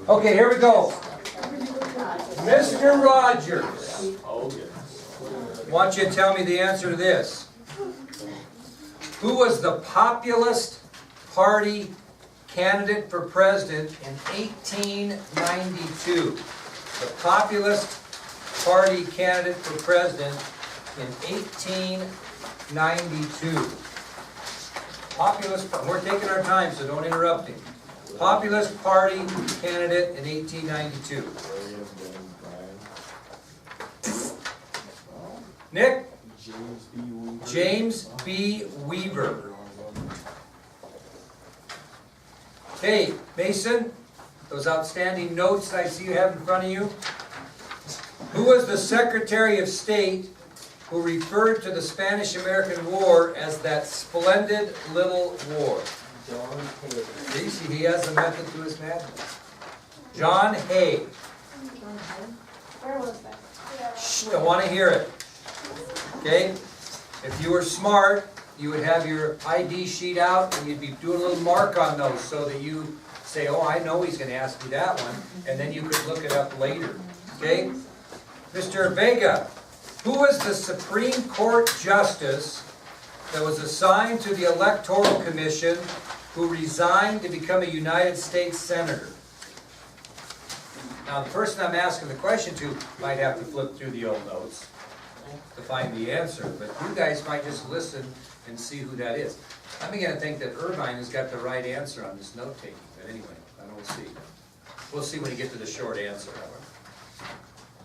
Okay, here we go. Mr. Rogers, I want you to tell me the answer to this. Who was the Populist Party candidate for president in 1892? The Populist Party candidate for president in 1892. Populist, we're taking our time, so don't interrupt me. Populist Party candidate in 1892. Nick? James B. Weaver. Okay, Mason, those outstanding notes I see you have in front of you. Who was the Secretary of State who referred to the Spanish-American War as that splendid little war? John Hay. See, he has a method to his madness. John Hay. Where was that? Shh, I want to hear it. Okay? If you were smart, you would have your ID sheet out and you'd be doing a little mark on those so that you say, oh, I know he's going to ask me that one, and then you could look it up later. Okay? Mr. Vega, who was the Supreme Court Justice that was assigned to the Electoral Commission who resigned to become a United States Senator? Now, the person I'm asking the question to might have to flip through the old notes to find the answer, but you guys might just listen and see who that is. I'm beginning to think that Irvine has got the right answer on this note-taking, but anyway, I don't see. We'll see when you get to the short answer, however.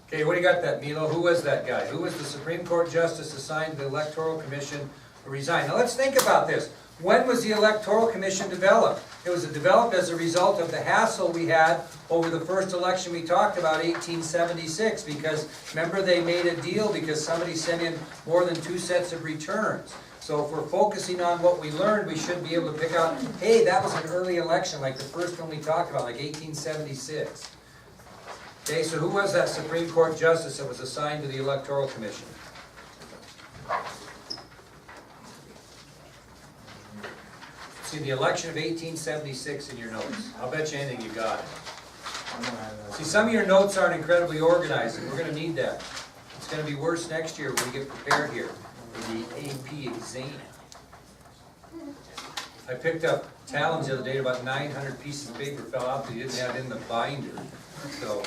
Okay, what do you got that, Milo? Who was that guy? Who was the Supreme Court Justice assigned to the Electoral Commission who resigned? Now let's think about this. When was the Electoral Commission developed? It was developed as a result of the hassle we had over the first election we talked about, 1876, because remember they made a deal because somebody sent in more than 2 sets of returns. So if we're focusing on what we learned, we should be able to pick out, hey, that was an early election, like the first one we talked about, like 1876. Okay, so who was that Supreme Court Justice that was assigned to the Electoral Commission? See the election of 1876 in your notes. I'll bet you anything you got it. See, some of your notes aren't incredibly organized, and we're going to need that. It's going to be worse next year when we get prepared here for the AP exam. I picked up talons the other day, about 900 pieces of paper fell out that you didn't have in the binder. So,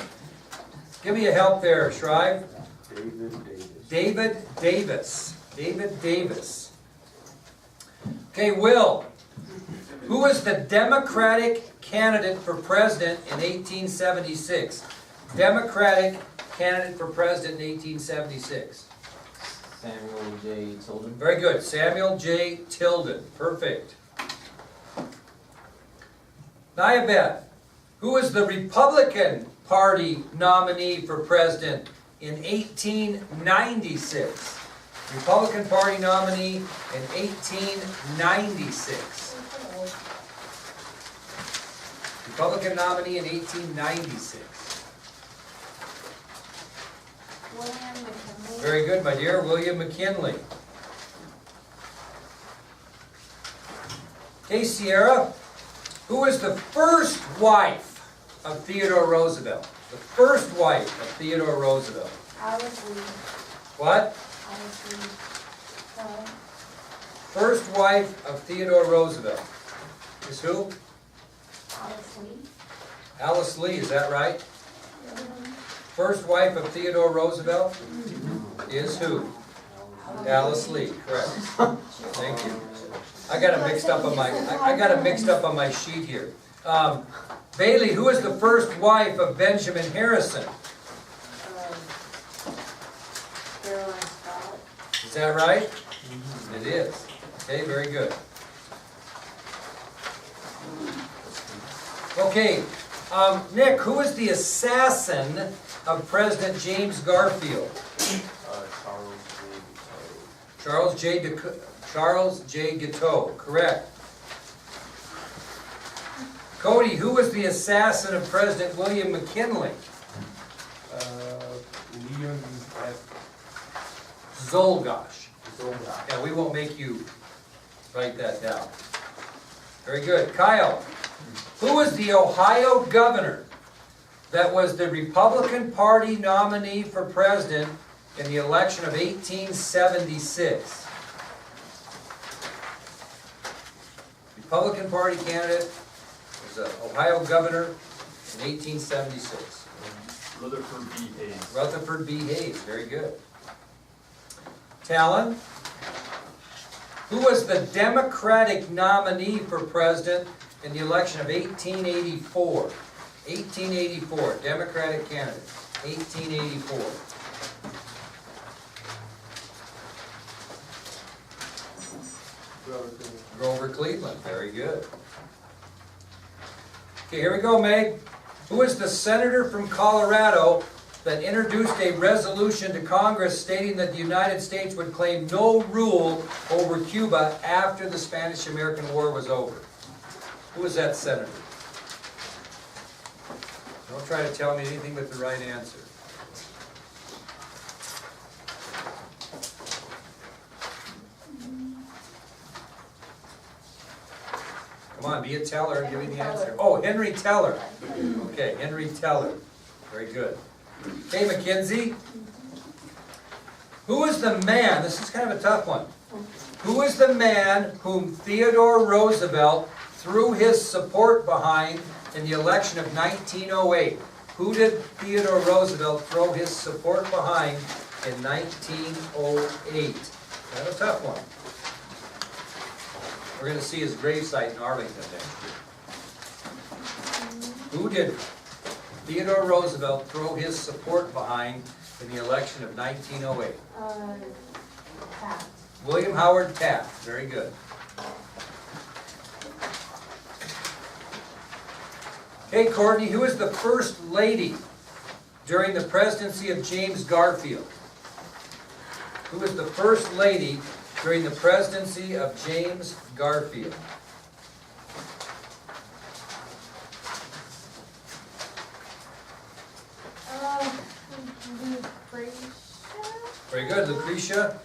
give me a help there, Shrive. David Davis. David Davis. Okay, Will. Who was the Democratic candidate for president in 1876? Democratic candidate for president in 1876. Samuel J. Tilden. Very good. Samuel J. Tilden. Perfect. Niabet. Who was the Republican Party nominee for president in 1896? Republican Party nominee in 1896. Republican nominee in 1896. William McKinley. Very good, my dear. William McKinley. Okay, Sierra. Who was the first wife of Theodore Roosevelt? The first wife of Theodore Roosevelt. Alice Lee. What? Alice Lee. First wife of Theodore Roosevelt is who? Alice Lee. Alice Lee, is that right? First wife of Theodore Roosevelt is who? Alice Lee, correct. Thank you. I got it mixed up on my sheet here. Bailey, who is the first wife of Benjamin Harrison? Caroline Scott. Is that right? It is. Okay, very good. Okay, Nick, who is the assassin of President James Garfield? Charles J. Guiteau, correct. Cody, who was the assassin of President William McKinley? William F. Zolgosh. Zolgosh. Yeah, we won't make you write that down. Very good. Kyle, who was the Ohio governor that was the Republican Party nominee for president in the election of 1876? Republican Party candidate was an Ohio governor in 1876. Rutherford B. Hayes. Rutherford B. Hayes, very good. Talon, who was the Democratic nominee for president in the election of 1884? 1884, Democratic candidate, 1884. Grover Cleveland, very good. Okay, here we go, Meg. Who is the senator from Colorado that introduced a resolution to Congress stating that the United States would claim no rule over Cuba after the Spanish-American War was over? Who is that senator? Don't try to tell me anything but the right answer. Come on, be a teller, give me the answer. Oh, Henry Teller. Okay, Henry Teller. Very good. Okay, Mackenzie. Who is the man, this is kind of a tough one. Who is the man whom Theodore Roosevelt threw his support behind in the election of 1908? Who did Theodore Roosevelt throw his support behind in 1908? Kind of a tough one. We're going to see his gravesite in Arlington next year. Who did Theodore Roosevelt throw his support behind in the election of 1908? Taft. William Howard Taft. Very good. Okay, Courtney, who is the first lady during the presidency of James Garfield? Who was the first lady during the presidency of James Garfield? Lucretia? Very good, Lucretia.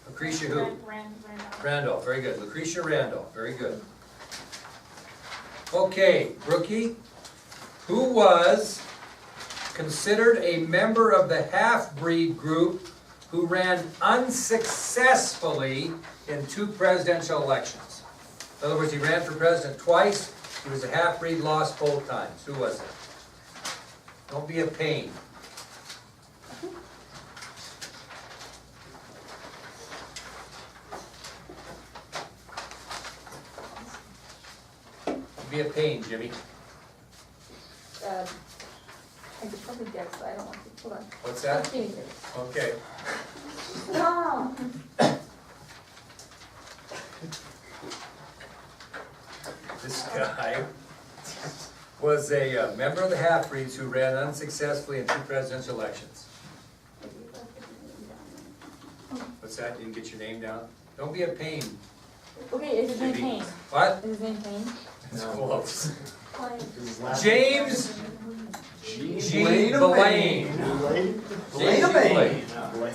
Lucretia who? Randolph. Randolph, very good. Lucretia Randolph, very good. Okay, Brookie, who was considered a member of the half-breed group who ran unsuccessfully in 2 presidential elections? In other words, he ran for president twice, he was a half-breed, lost both times. Who was it? Don't be a pain. Be a pain, Jimmy. I could probably guess, but I don't want to. Hold on. What's that? Give me this. Okay. No. This guy was a member of the half-breeds who ran unsuccessfully in 2 presidential elections. What's that? Didn't get your name down? Don't be a pain. Okay, is his name Jimmy. Payne? What? Is his name Payne? It's No. close. His last James G. Blaine. Blaine. James G. Blaine. Blaine.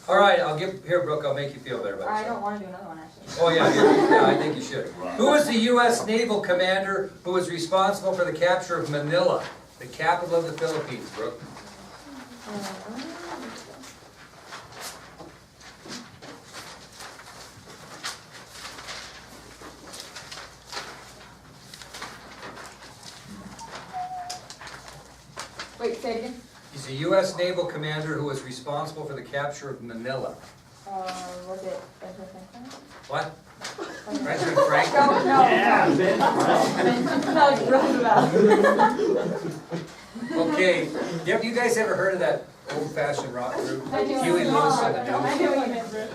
All right, I'll give, here, Brooke, I'll make you feel better about I yourself. don't want to do another one, actually. Oh, yeah, I think you should. Who was the U.S. naval commander who was responsible for the capture of Manila, the capital of the Philippines, Brooke? Wait, say it again. He's a U.S. naval commander who was responsible for the capture of Manila. Was it Benjamin Franklin? What? Franklin? President No, Franklin? no. Yeah, Ben. No, Roosevelt. Okay, have you guys ever heard of that old-fashioned rock group? I do. Huey Lewis and the I News? do remember.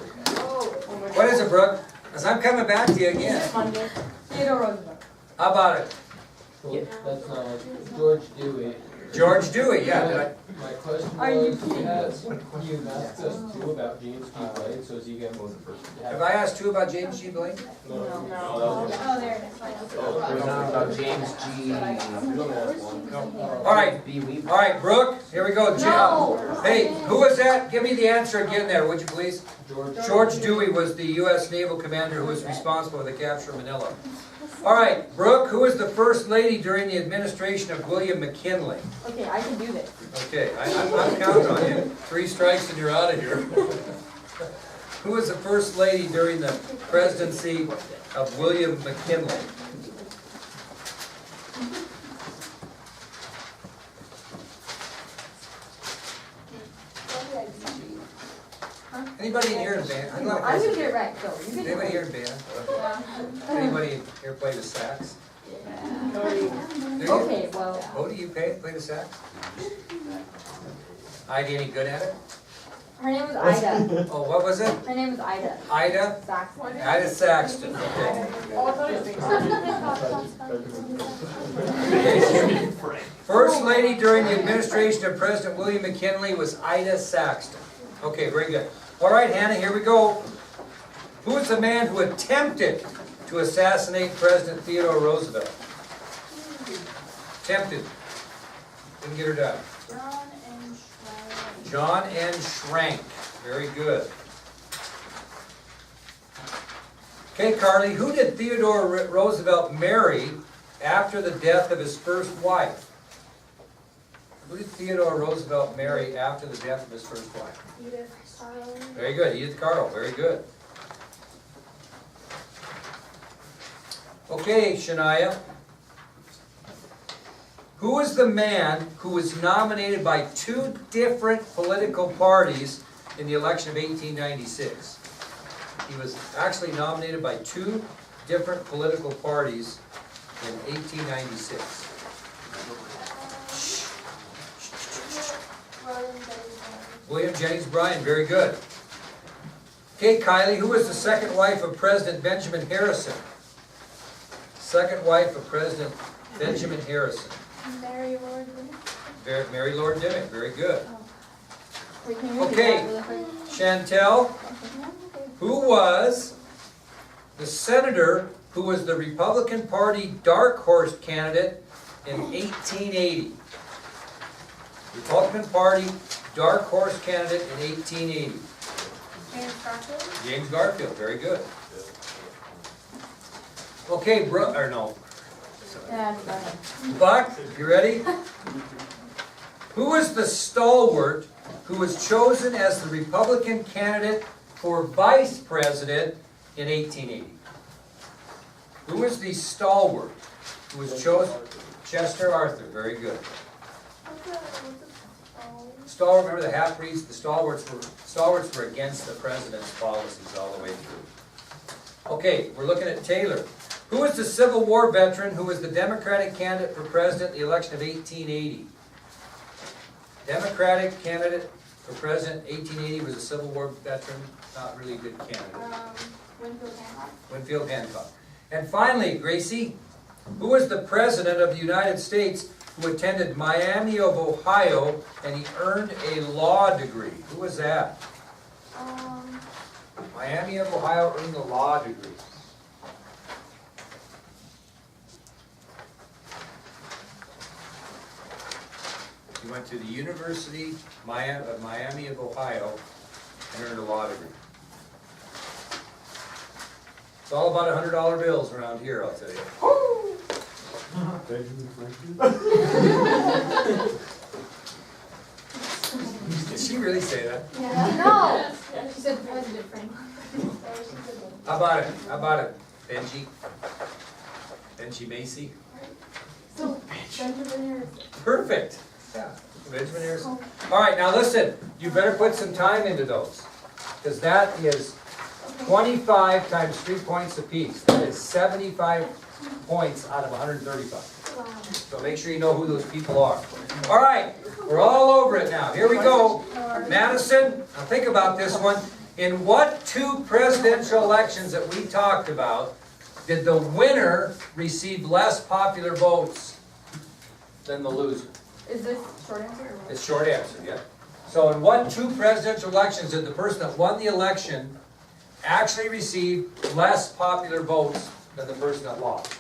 What is it, Brooke? Because I'm coming back to you again. Theodore Roosevelt. How about it? Well, that's not like George Dewey. George Dewey, yeah. Did I? My question Are you was, kidding? you've asked us too about James G. Blaine, so is he gonna move the first? Have I asked you about James G. Blaine? No. Oh, there it is. We're not about James G. All right, B. Weaver. all right, Brooke, here we go. No. Hey, who was that? Give me the answer again there, would you please? George. George Dewey was the U.S. naval commander who was responsible for the capture of Manila. All right, Brooke, who was the first lady during the administration of William McKinley? Okay, I can do this. Okay, I'm counting on you. 3 strikes and you're out of here. Who was the first lady during the presidency of William McKinley? Anybody in here in band? I'm gonna get it right, so you can. Anybody here in band? Anybody here play the sax? Do you? Okay, well, Oh, do you play the sax? Ida, any good at it? her name was Ida. Oh, what was it? Her name was Ida. Ida? Saxon. Ida Saxton, okay. First lady during the administration of President William McKinley was Ida Saxton. Okay, very good. All right, Hannah, here we go. Who was the man who attempted to assassinate President Theodore Roosevelt? Attempted. Didn't get her done. John and Schreiber. John N. Schrank. Very good. Okay, Carly, who did Theodore Roosevelt marry after the death of his first wife? Who did Theodore Roosevelt marry after the death of his first wife? Edith Carl. Very good, Edith Carl, very good. Okay, Shania. Who was the man who was nominated by 2 different political parties in the election of 1896? He was actually nominated by 2 different political parties in 1896. William Jennings Bryan, very good. Okay, Kylie, who was the second wife of President Benjamin Harrison? Second wife of President Benjamin Harrison. Mary Lord Dimmick. Mary Lord Dimmick, very good. Wait, can you repeat Okay. that really quick? Chantel, who was the senator who was the Republican Party dark horse candidate in 1880? Republican Party dark horse candidate in 1880. James Garfield. James Garfield, very good. Okay, no. Yeah, it's fine. Buck, you ready? Who was the stalwart who was chosen as the Republican candidate for vice president in 1880? Who was the stalwart who was chosen? Chester Arthur, very good. Stalwart, remember the half-breeds, the stalwarts were against the president's policies all the way through. Okay, we're looking at Taylor. Who was the Civil War veteran who was the Democratic candidate for president in the election of 1880? Democratic candidate for president 1880 was a Civil War veteran, not really a good candidate. Winfield Hancock. Winfield Hancock. And finally, Gracie, who was the president of the United States who attended Miami of Ohio and he earned a law degree? Who was that? Miami of Ohio earned a law degree. He went to the University of Miami of Ohio and earned a law degree. It's all about $100 bills around here, I'll tell you. Did she really say that? No! She said President Franklin. How about it? How about it? Benji? Benji Macy? So, Benjamin Harrison. Perfect. Yeah, Benjamin Harrison. All right, now listen, you better put some time into those. Because that is 25 times 3 points apiece. That is 75 points out of 135. Wow. So make sure you know who those people are. All right, we're all over it now. Here we go. Madison, now think about this one. In what 2 presidential elections that we talked about did the winner receive less popular votes than the loser? Is this short answer or what? It's short answer, yeah. So in what 2 presidential elections did the person that won the election actually receive less popular votes than the person that lost?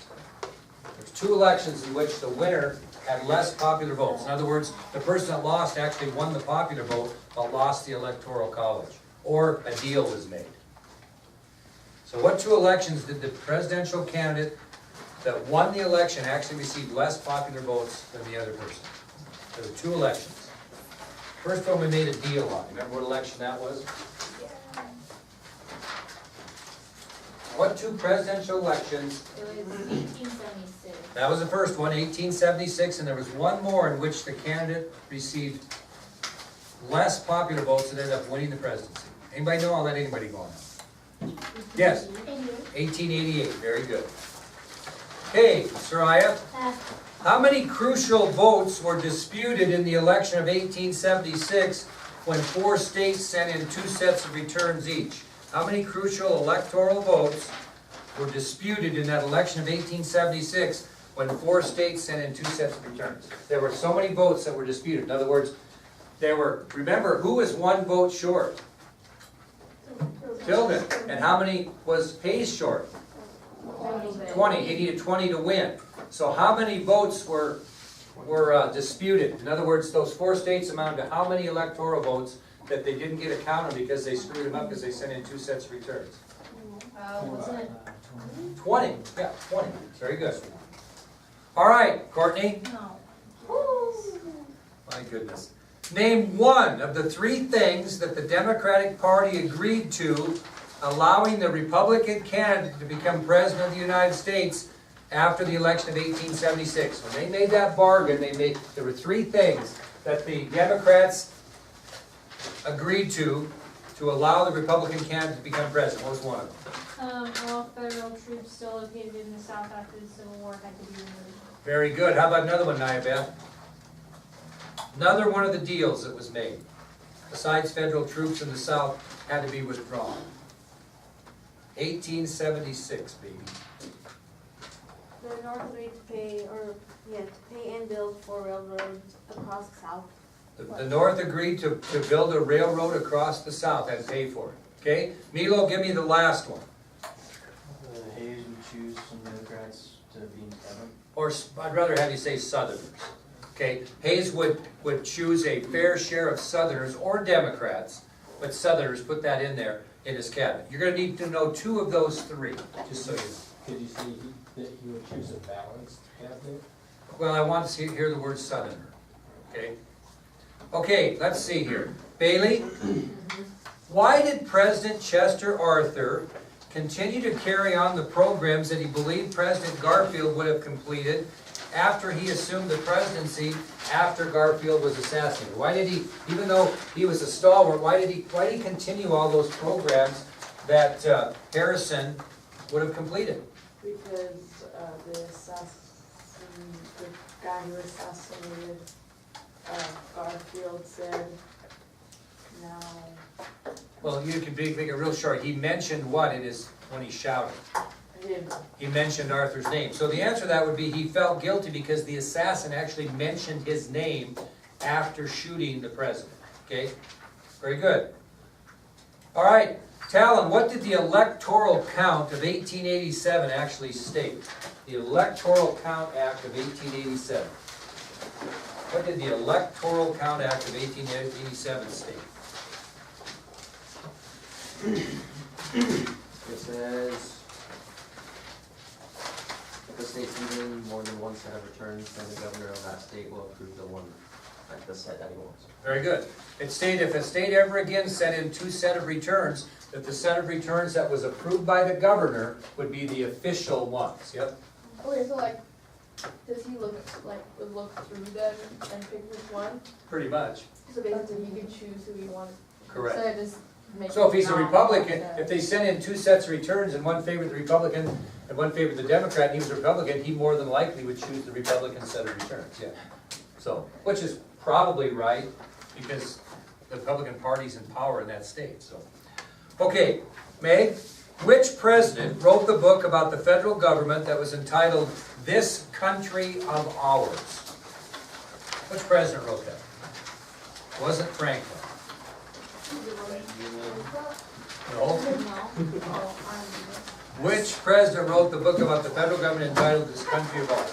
There's 2 elections in which the winner had less popular votes. In other words, the person that lost actually won the popular vote but lost the electoral college, or a deal was made. So what 2 elections did the presidential candidate that won the election actually received less popular votes than the other person. There were two elections. First one we made a deal on. Remember what election that was? What two presidential elections? It was 1876. That was the first one, 1876, and there was one more in which the candidate received less popular votes and ended up winning the presidency. Anybody know? I'll let anybody go on. Yes, 1888, very good. Okay, Soraya, how many crucial votes were disputed in the election of 1876 when 4 states sent in 2 sets of returns each? How many crucial electoral votes were disputed in that election of 1876 when 4 states sent in 2 sets of returns? There were so many votes that were disputed. In other words, there were, remember, who was 1 vote short? Tilden. And how many was Hayes short? 20. He needed 20 to win. So how many votes were disputed? In other words, those 4 states amounted to how many electoral votes that they didn't get accounted because they screwed them up because they sent in 2 sets of returns? Wasn't it? 20. Yeah, 20. Very good. All right, Courtney. No. My goodness. Name one of the 3 things that the Democratic Party agreed to allowing the Republican candidate to become President of the United States after the election of 1876. When they made that bargain, there were 3 things that the Democrats agreed to allow the Republican candidate to become president. What was one of them? All federal troops still located in the South after the Civil War had to be removed. Very good. How about another one, Nyabeth? Another one of the deals that was made, besides federal troops in the South, had to be withdrawn. 1876, baby. The North agreed to pay, to pay and build 4 railroads across the South. The North agreed to build a railroad across the South and pay for it. Okay? Milo, give me the last one. Hayes would choose some Democrats to be in cabinet. Or I'd rather have you say Southerners. Okay? Hayes would choose a fair share of Southerners or Democrats, but Southerners, put that in there in his cabinet. You're going to need to know 2 of those 3, just so you know. Could you say that he would choose a balanced cabinet? Well, I want to hear the word Southerner. Okay? Okay, let's see here. Bailey, why did President Chester Arthur continue to carry on the programs that he believed President Garfield would have completed after he assumed the presidency after Garfield was assassinated? Why did he, even though he was a stalwart, why did he continue all those programs that Harrison would have completed? Because the guy who assassinated Garfield said, no. Well, you could make it real short. He mentioned what in his, when he shouted? He mentioned Arthur's name. So the answer to that would be he felt guilty because the assassin actually mentioned his name after shooting the president. Okay? Very good. All right. Talon, what did the Electoral Count of 1887 actually state? The Electoral Count Act of 1887. What did the Electoral Count Act of 1887 state? It says, if the state's even more than 1 set of returns, then the governor of that state will approve the one, like the set that he wants. Very good. It stated if a state ever again sent in 2 sets of returns, that the set of returns that was approved by the governor would be the official ones. Yep. Okay, so like, does he would look through them and pick which one? Pretty much. So basically you can choose who you want. Correct. So just make So if he's a it Republican, not- if they sent in 2 sets of returns and one favored the Republican and one favored the Democrat, and he was a Republican, he more than likely would choose the Republican set of returns, yeah. So, which is probably right, because the Republican Party's in power in that state, so. Okay, Meg, which president wrote the book about the federal government that was entitled This Country of Ours? Which president wrote that? It wasn't Franklin. No. Which president wrote the book about the federal government entitled This Country of Ours?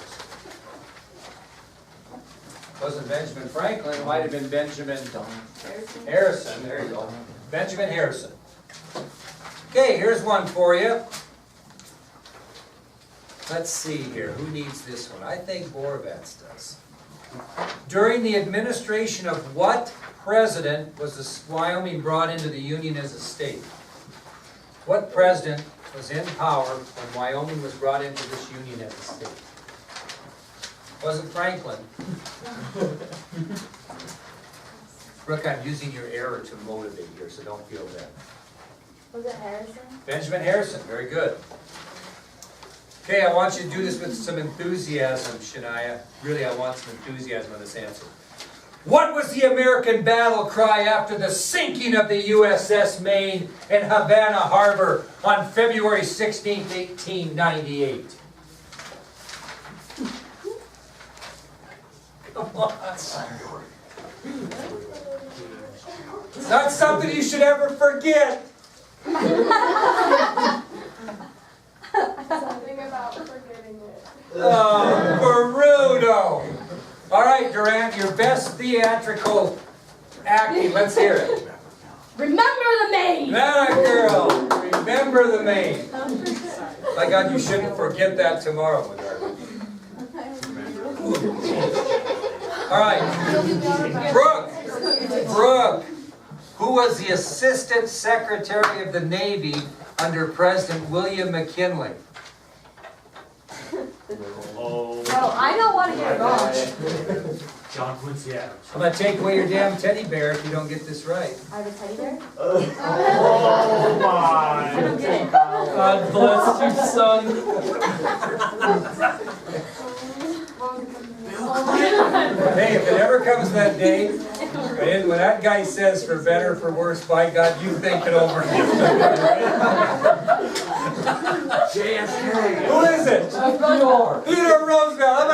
It wasn't Benjamin Franklin, it might have been Benjamin Harrison. There you go. Benjamin Harrison. Okay, here's one for you. Let's see here, who needs this one? I think Borovets does. During the administration of what president was Wyoming brought into the Union as a state? What president was in power when Wyoming was brought into this Union as a state? Wasn't Franklin. Brooke, I'm using your error to motivate here, so don't feel bad. Was it Harrison? Benjamin Harrison, very good. Okay, I want you to do this with some enthusiasm, Shania. Really, I want some enthusiasm on this answer. What was the American battle cry after the sinking of the USS Maine in Havana Harbor on February 16, 1898? Come on. It's not something you should ever forget. Something about forgetting it. Oh, Perudo! All right, Durant, your best theatrical acting. Let's hear it. Remember the Maine! That girl! Remember the Maine. My God, you shouldn't forget that tomorrow, Madar. All right. Brooke, who was the Assistant Secretary of the Navy under President William McKinley? Oh. No, I don't wanna get it wrong. John Quincy Adams. I'm gonna take away your damn teddy bear if you don't get this right. I have a teddy bear? Oh I my. don't get it. God bless you, son. Hey, if it ever comes that day, when that guy says for better or for worse, by God, you think it over. JFK. Who is it? Theodore Roosevelt.